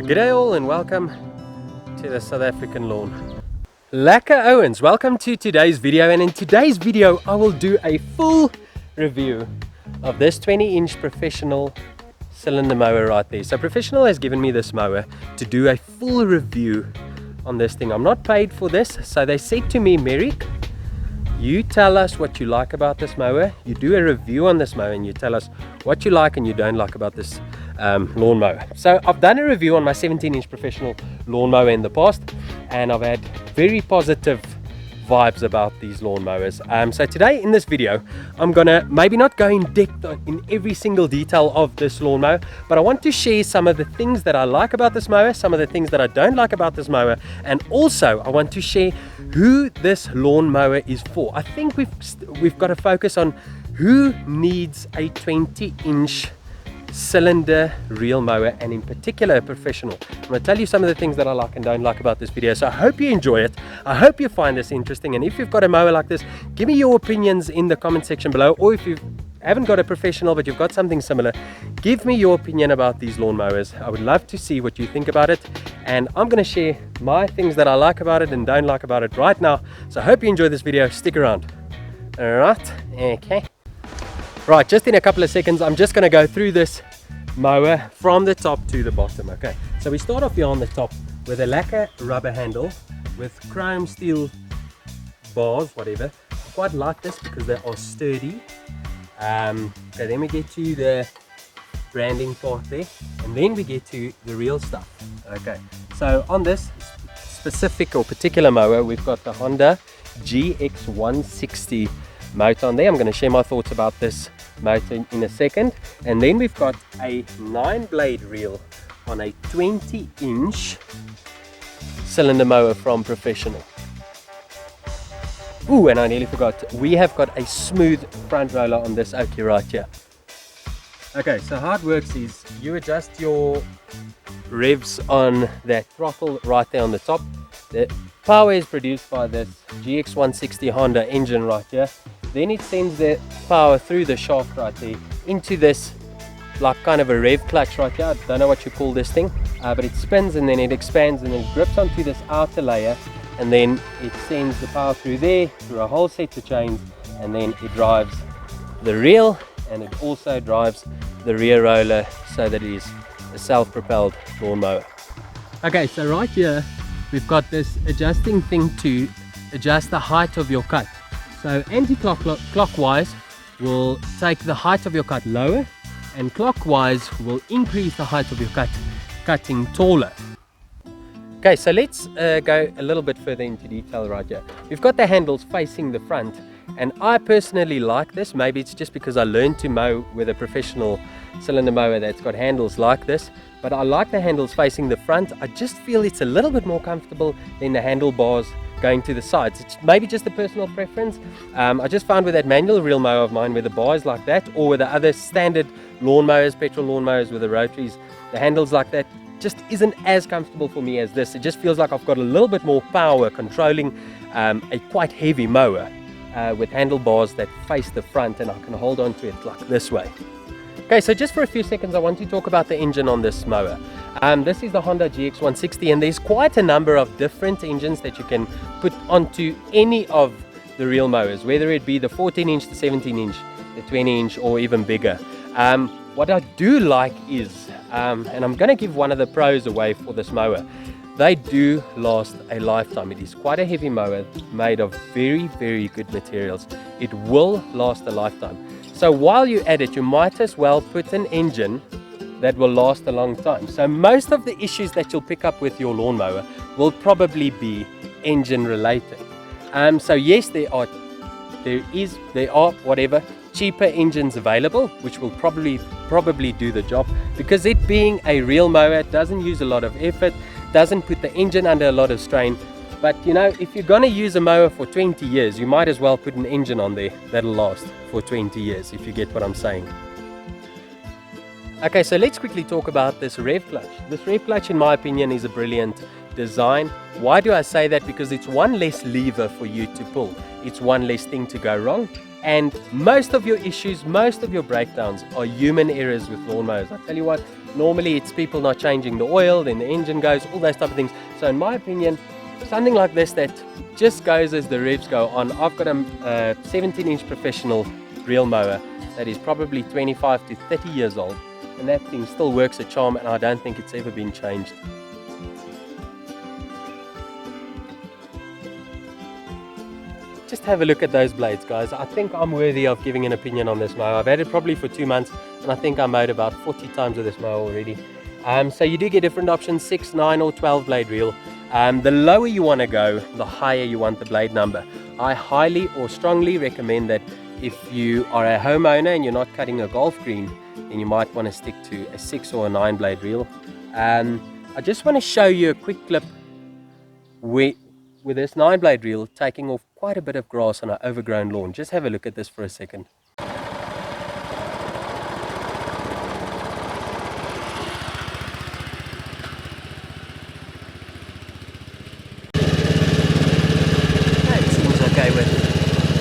G'day all and welcome to the South African lawn. Lekker Owens, welcome to today's video, and in today's video I will do a full review of this 20-inch professional cylinder mower right there. So Professional has given me this mower to do a full review on this thing. I'm not paid for this, so they said to me, Merrick, you tell us what you like about this mower, you do a review on this mower and you tell us what you like and you don't like about this lawnmower. So I've done a review on my 17-inch professional lawnmower in the past and I've had very positive vibes about these lawnmowers. So today in this video I'm gonna maybe not go in depth in every single detail of this lawnmower, but I want to share some of the things that I like about this mower, some of the things that I don't like about this mower, and also I want to share who this lawnmower is for. I think we've got to focus on who needs a 20-inch cylinder reel mower, and in particular a professional. I'm going to tell you some of the things that I like and don't like about this video, so I hope you enjoy it. I hope you find this interesting, and if you've got a mower like this, give me your opinions in the comment section below, or if you haven't got a professional but you've got something similar, give me your opinion about these lawnmowers. I would love to see what you think about it, and I'm going to share my things that I like about it and don't like about it right now. So I hope you enjoy this video. Stick around. Alright, okay. Right, just in a couple of seconds, I'm just going to go through this mower from the top to the bottom. Okay, so we start off here on the top with a lacquer rubber handle with chrome steel bars, whatever. I quite like this because they are sturdy. Okay, then we get to the branding part there, and then we get to the real stuff. Okay, so on this specific or particular mower, we've got the Honda GX160 motor on there. I'm going to share my thoughts about this motor in a second. And then we've got a 9-blade reel on a 20-inch cylinder mower from Professional. Ooh, and I nearly forgot, we have got a smooth front roller on this Oakley right here. Okay, so how it works is you adjust your revs on that throttle right there on the top. The power is produced by this GX160 Honda engine right here. Then it sends the power through the shaft right there into this like kind of a Rev Clutch right here. I don't know what you call this thing, but it spins and then it expands and then it grips onto this outer layer, and then it sends the power through there through a whole set of chains, and then it drives the reel and it also drives the rear roller, so that it is a self-propelled lawnmower. Okay, so right here we've got this adjusting thing to adjust the height of your cut. So anti-clockwise will take the height of your cut lower, and clockwise will increase the height of your cut, cutting taller. Okay, so let's go a little bit further into detail right here. We've got the handles facing the front, and I personally like this. Maybe it's just because I learned to mow with a professional cylinder mower that's got handles like this, but I like the handles facing the front. I just feel it's a little bit more comfortable than the handlebars going to the sides. It's maybe just a personal preference. I just found with that manual reel mower of mine, where the bar is like that, or with the other standard lawnmowers, petrol lawnmowers with the rotaries, the handles like that just isn't as comfortable for me as this. It just feels like I've got a little bit more power controlling a quite heavy mower with handlebars that face the front, and I can hold on to it like this way. Okay, so just for a few seconds I want to talk about the engine on this mower. This is the Honda GX160, and there's quite a number of different engines that you can put onto any of the reel mowers, whether it be the 14-inch, the 17-inch, the 20-inch, or even bigger. What I do like is, and I'm going to give one of the pros away for this mower, they do last a lifetime. It is quite a heavy mower made of very, very good materials. It will last a lifetime. So while you're at it, you might as well put an engine that will last a long time. So most of the issues that you'll pick up with your lawnmower will probably be engine related. So yes, there are whatever cheaper engines available, which will probably do the job, because it being a reel mower, it doesn't use a lot of effort, doesn't put the engine under a lot of strain. But you know, if you're going to use a mower for 20 years, you might as well put an engine on there that'll last for 20 years, if you get what I'm saying. Okay, so let's quickly talk about this Rev Clutch. This Rev Clutch, in my opinion, is a brilliant design. Why do I say that? Because it's one less lever for you to pull. It's one less thing to go wrong. And most of your issues, most of your breakdowns are human errors with lawnmowers. I tell you what, normally it's people not changing the oil, then the engine goes, all those type of things. So in my opinion, something like this that just goes as the revs go on. I've got a 17-inch professional reel mower that is probably 25 to 30 years old, and that thing still works a charm, and I don't think it's ever been changed. Just have a look at those blades, guys. I think I'm worthy of giving an opinion on this mower. I've had it probably for 2 months, and I think I mowed about 40 times with this mower already. So you do get different options, 6, 9 or 12 blade reel. The lower you want to go, the higher you want the blade number. I highly or strongly recommend that if you are a homeowner and you're not cutting a golf green, then you might want to stick to a 6 or a 9 blade reel. I just want to show you a quick clip with this 9 blade reel taking off quite a bit of grass on an overgrown lawn. Just have a look at this for a second. It seems okay with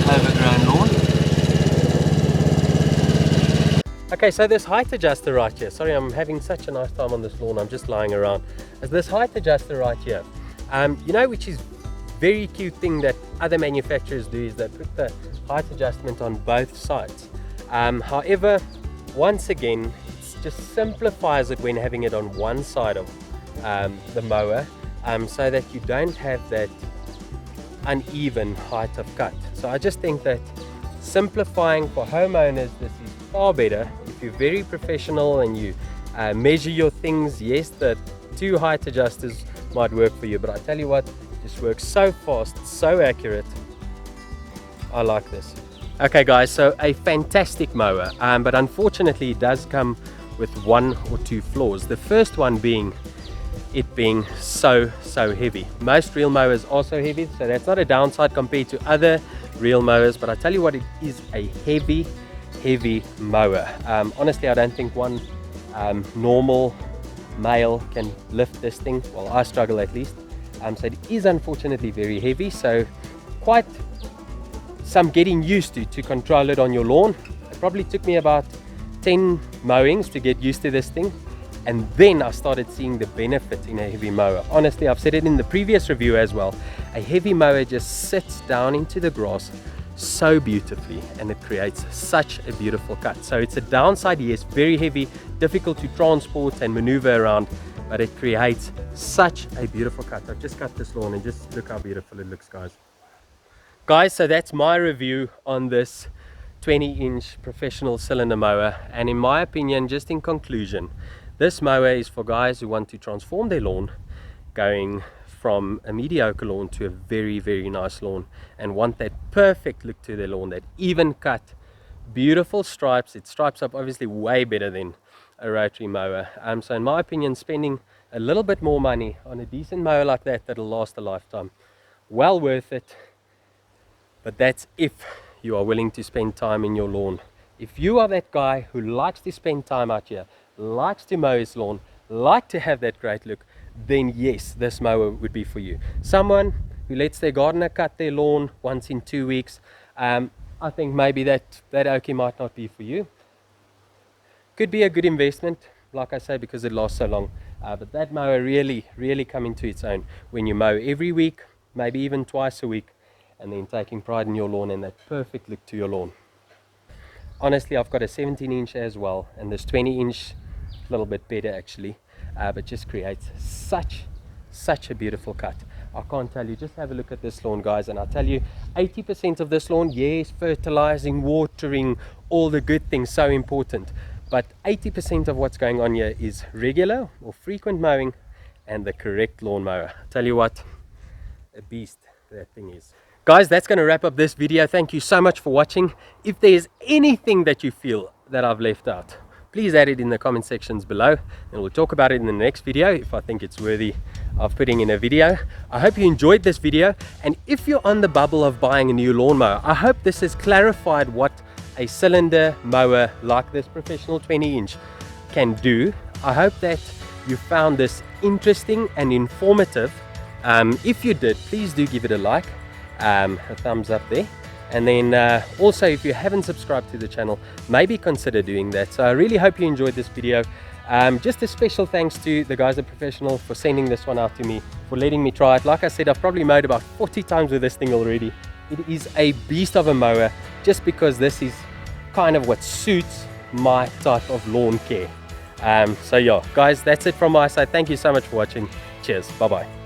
overgrown lawn. Okay, so this height adjuster right here, sorry, I'm having such a nice time on this lawn, I'm just lying around. As this height adjuster right here, you know, which is very cute thing that other manufacturers do, is they put the height adjustment on both sides. However, once again, it just simplifies it when having it on one side of the mower, so that you don't have that uneven height of cut. So I just think that simplifying for homeowners, this is far better. If you're very professional and you measure your things, yes, the 2 height adjusters might work for you, but I tell you what, just works so fast, so accurate. I like this. Okay guys, so a fantastic mower, but unfortunately it does come with 1 or 2 flaws. The first one being it being so heavy. Most reel mowers are so heavy, so that's not a downside compared to other reel mowers, but I tell you what, it is a heavy mower. Honestly, I don't think one normal male can lift this thing. Well, I struggle at least. So it is unfortunately very heavy, so quite some getting used to control it on your lawn. It probably took me about 10 mowings to get used to this thing, and then I started seeing the benefit in a heavy mower. Honestly, I've said it in the previous review as well, a heavy mower just sits down into the grass so beautifully, and it creates such a beautiful cut. So it's a downside, yes, very heavy, difficult to transport and maneuver around, but it creates such a beautiful cut. I've just cut this lawn and just look how beautiful it looks, guys. So that's my review on this 20-inch professional cylinder mower, and in my opinion, just in conclusion, this mower is for guys who want to transform their lawn, going from a mediocre lawn to a very nice lawn, and want that perfect look to their lawn, that even cut, beautiful stripes. It stripes up obviously way better than a rotary mower. So in my opinion, spending a little bit more money on a decent mower like that, that'll last a lifetime, well worth it. But that's if you are willing to spend time in your lawn. If you are that guy who likes to spend time out here, likes to mow his lawn, like to have that great look, then yes, this mower would be for you. Someone who lets their gardener cut their lawn once in 2 weeks, I think maybe that Oki might not be for you. Could be a good investment, like I say, because it lasts so long. But that mower really come into its own when you mow every week, maybe even twice a week, and then taking pride in your lawn and that perfect look to your lawn. Honestly, I've got a 17-inch as well, and this 20-inch a little bit better actually, but just creates such a beautiful cut. I can't tell you, just have a look at this lawn, guys, and I'll tell you, 80% of this lawn, yes, fertilizing, watering, all the good things, so important, but 80% of what's going on here is regular or frequent mowing and the correct lawn mower. I'll tell you what, a beast that thing is. Guys, that's going to wrap up this video. Thank you so much for watching. If there's anything that you feel that I've left out, please add it in the comment sections below, and we'll talk about it in the next video if I think it's worthy of putting in a video. I hope you enjoyed this video, and if you're on the bubble of buying a new lawnmower, I hope this has clarified what a cylinder mower like this professional 20-inch can do. I hope that you found this interesting and informative. If you did, please do give it a like, a thumbs up there. And then also, if you haven't subscribed to the channel, maybe consider doing that. So I really hope you enjoyed this video. Just a special thanks to the guys at Professional for sending this one out to me, for letting me try it. Like I said, I've probably mowed about 40 times with this thing already. It is a beast of a mower, just because this is kind of what suits my type of lawn care. So yeah, guys, that's it from my side. Thank you so much for watching. Cheers. Bye bye.